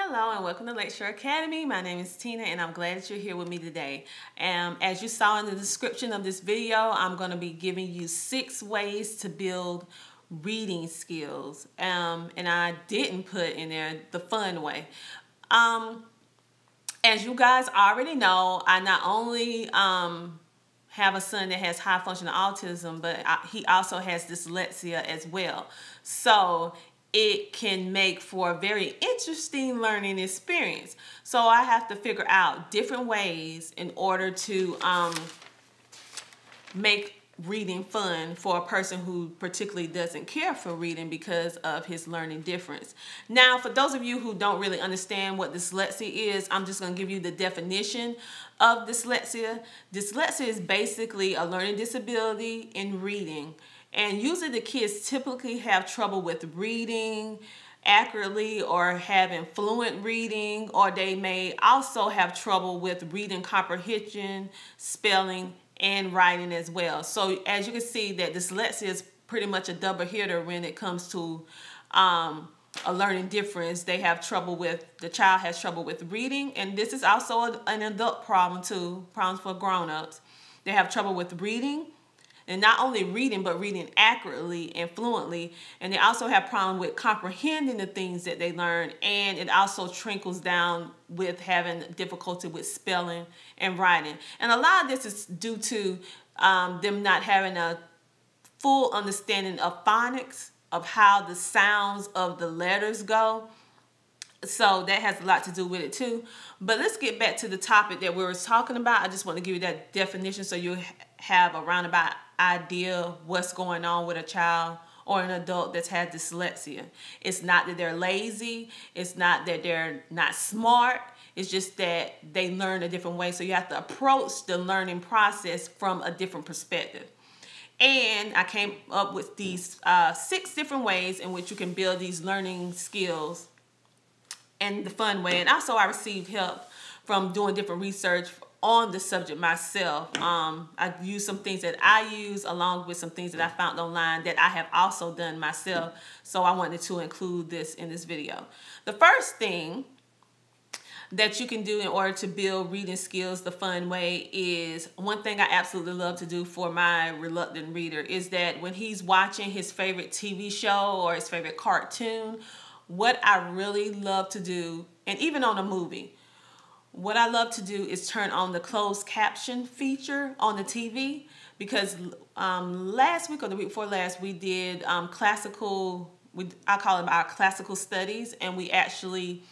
Hello and welcome to Lakeshore Academy. My name is Tina and I'm glad that you're here with me today. As you saw in the description of this video, I'm going to be giving you 6 ways to build reading skills. And I didn't put in there the fun way. As you guys already know, I not only have a son that has high functional autism, but he also has dyslexia as well. So it can make for a very interesting learning experience. So I have to figure out different ways in order to make reading fun for a person who particularly doesn't care for reading because of his learning difference. Now, for those of you who don't really understand what dyslexia is, I'm just going to give you the definition of dyslexia. Dyslexia is basically a learning disability in reading. And usually the kids typically have trouble with reading accurately or having fluent reading, or they may also have trouble with reading comprehension, spelling, and writing as well. So as you can see, that dyslexia is pretty much a double hitter when it comes to a learning difference. They have trouble with, the child has trouble with reading, and this is also an adult problem too, problems for grown-ups. They have trouble with reading, and not only reading, but reading accurately and fluently. And they also have problem with comprehending the things that they learn. And it also trickles down with having difficulty with spelling and writing. And a lot of this is due to them not having a full understanding of phonics, of how the sounds of the letters go. So that has a lot to do with it too. But let's get back to the topic that we were talking about. I just want to give you that definition so you have a roundabout idea what's going on with a child or an adult that's had dyslexia. It's not that they're lazy. It's not that they're not smart. It's just that they learn a different way. So you have to approach the learning process from a different perspective. And I came up with these 6 different ways in which you can build these learning skills in the fun way. And also I received help from doing different research on the subject myself. I use some things that I use along with some things that I found online that I have also done myself. So I wanted to include this in this video. The first thing that you can do in order to build reading skills the fun way is, one thing I absolutely love to do for my reluctant reader is that when he's watching his favorite TV show or his favorite cartoon, what I really love to do, and even on a movie, what I love to do is turn on the closed caption feature on the TV, because last week or the week before last, we did classical, I call them our classical studies, and we actually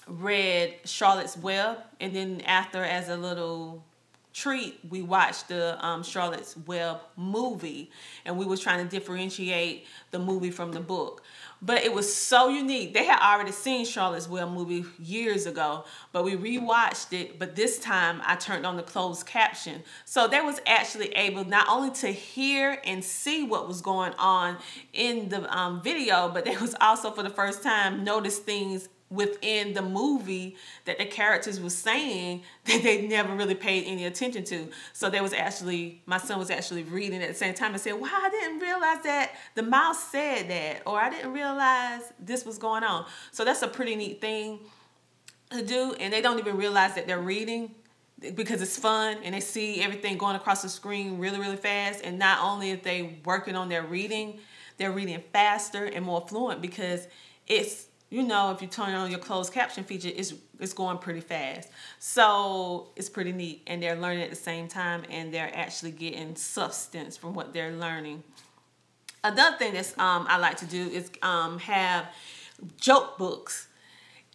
read Charlotte's Web, and then after, as a little treat, we watched the Charlotte's Web movie, and we was trying to differentiate the movie from the book. But it was so unique. They had already seen Charlotte's Web movie years ago, but we rewatched it, but this time I turned on the closed caption. So they was actually able not only to hear and see what was going on in the video, but they was also for the first time notice things within the movie that the characters were saying that they never really paid any attention to. So there was actually, my son was actually reading at the same time and said, wow, I didn't realize that the mouse said that, or I didn't realize this was going on. So that's a pretty neat thing to do, and they don't even realize that they're reading because it's fun, and they see everything going across the screen really, really fast. And not only are they working on their reading, they're reading faster and more fluent because it's, you know, if you turn on your closed caption feature, it's going pretty fast. So it's pretty neat, and they're learning at the same time, and they're actually getting substance from what they're learning. Another thing that's I like to do is have joke books.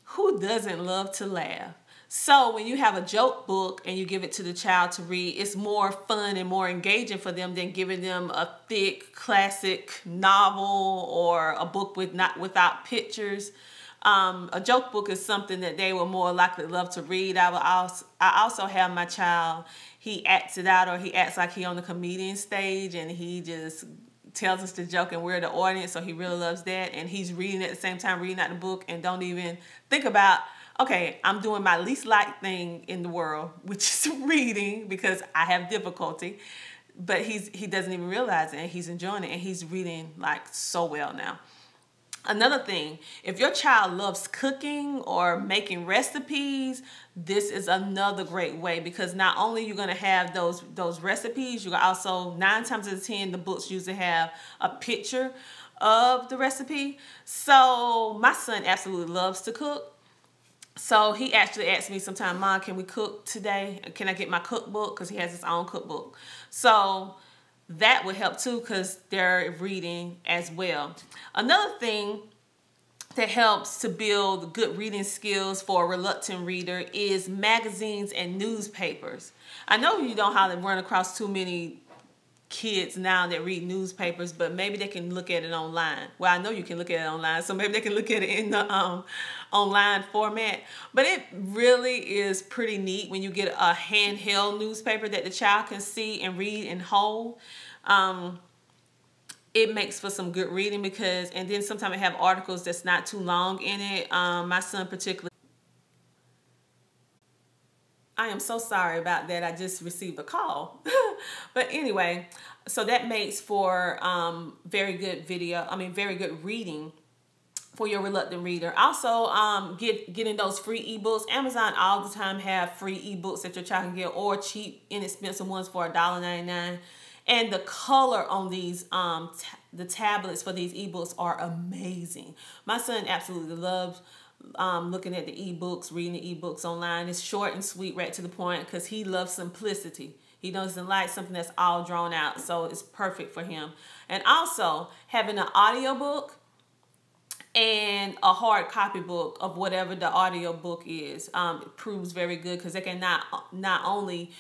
Who doesn't love to laugh? So when you have a joke book and you give it to the child to read, it's more fun and more engaging for them than giving them a thick classic novel or a book without pictures. A joke book is something that they will more likely love to read. I also have my child, he acts it out, or he acts like he on the comedian stage, and he just tells us the joke and we're the audience, so he really loves that. And he's reading at the same time, reading out the book, and don't even think about, okay, I'm doing my least liked thing in the world, which is reading, because I have difficulty. But he doesn't even realize it, and he's enjoying it, and he's reading like so well now. Another thing, if your child loves cooking or making recipes, this is another great way, because not only you're going to have those recipes, you also, 9 times out of 10, the books usually have a picture of the recipe. So my son absolutely loves to cook. So he actually asked me sometime, Mom, can we cook today? Can I get my cookbook? Because he has his own cookbook. So that would help too, because they're reading as well. Another thing that helps to build good reading skills for a reluctant reader is magazines and newspapers. I know you don't have to run across too many kids now that read newspapers, but maybe they can look at it online. Well, I know you can look at it online, so maybe they can look at it in the online format. But it really is pretty neat when you get a handheld newspaper that the child can see and read and hold. It makes for some good reading, because, and then sometimes I have articles that's not too long in it. My son particularly. I am so sorry about that. I just received a call. But anyway, so that makes for very good very good reading for your reluctant reader. Also, getting those free ebooks. Amazon all the time have free ebooks that your child can get, or cheap, inexpensive ones for $1.99. And the color on these, the tablets for these ebooks are amazing. My son absolutely loves looking at the ebooks, reading the ebooks online. It's short and sweet, right to the point, because he loves simplicity. He doesn't like something that's all drawn out, so it's perfect for him. And also, having an audiobook and a hard copy book of whatever the audiobook is, it proves very good, because they can not only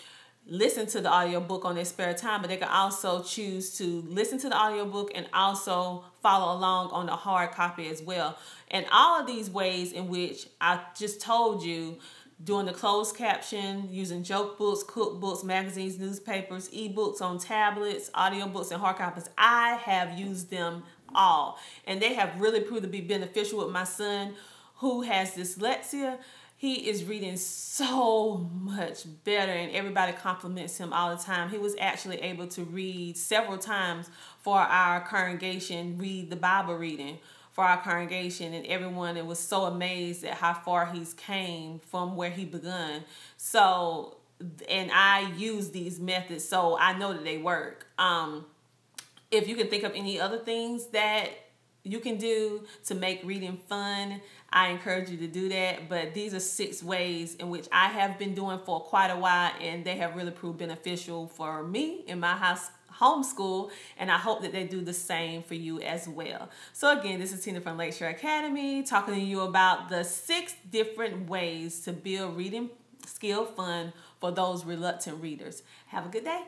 listen to the audiobook on their spare time, but they can also choose to listen to the audiobook and also follow along on the hard copy as well. And all of these ways in which I just told you, doing the closed caption, using joke books, cookbooks, magazines, newspapers, ebooks on tablets, audiobooks, and hard copies, I have used them all. And they have really proved to be beneficial with my son who has dyslexia. He is reading so much better, and everybody compliments him all the time. He was actually able to read several times for our congregation, read the Bible reading for our congregation, and everyone was so amazed at how far he's came from where he begun. So, and I use these methods, so I know that they work. If you can think of any other things that you can do to make reading fun, I encourage you to do that. But these are 6 ways in which I have been doing for quite a while, and they have really proved beneficial for me in my house homeschool, and I hope that they do the same for you as well. So again, this is Tina from Lakeshore Academy, talking to you about the 6 different ways to build reading skill fun for those reluctant readers. Have a good day.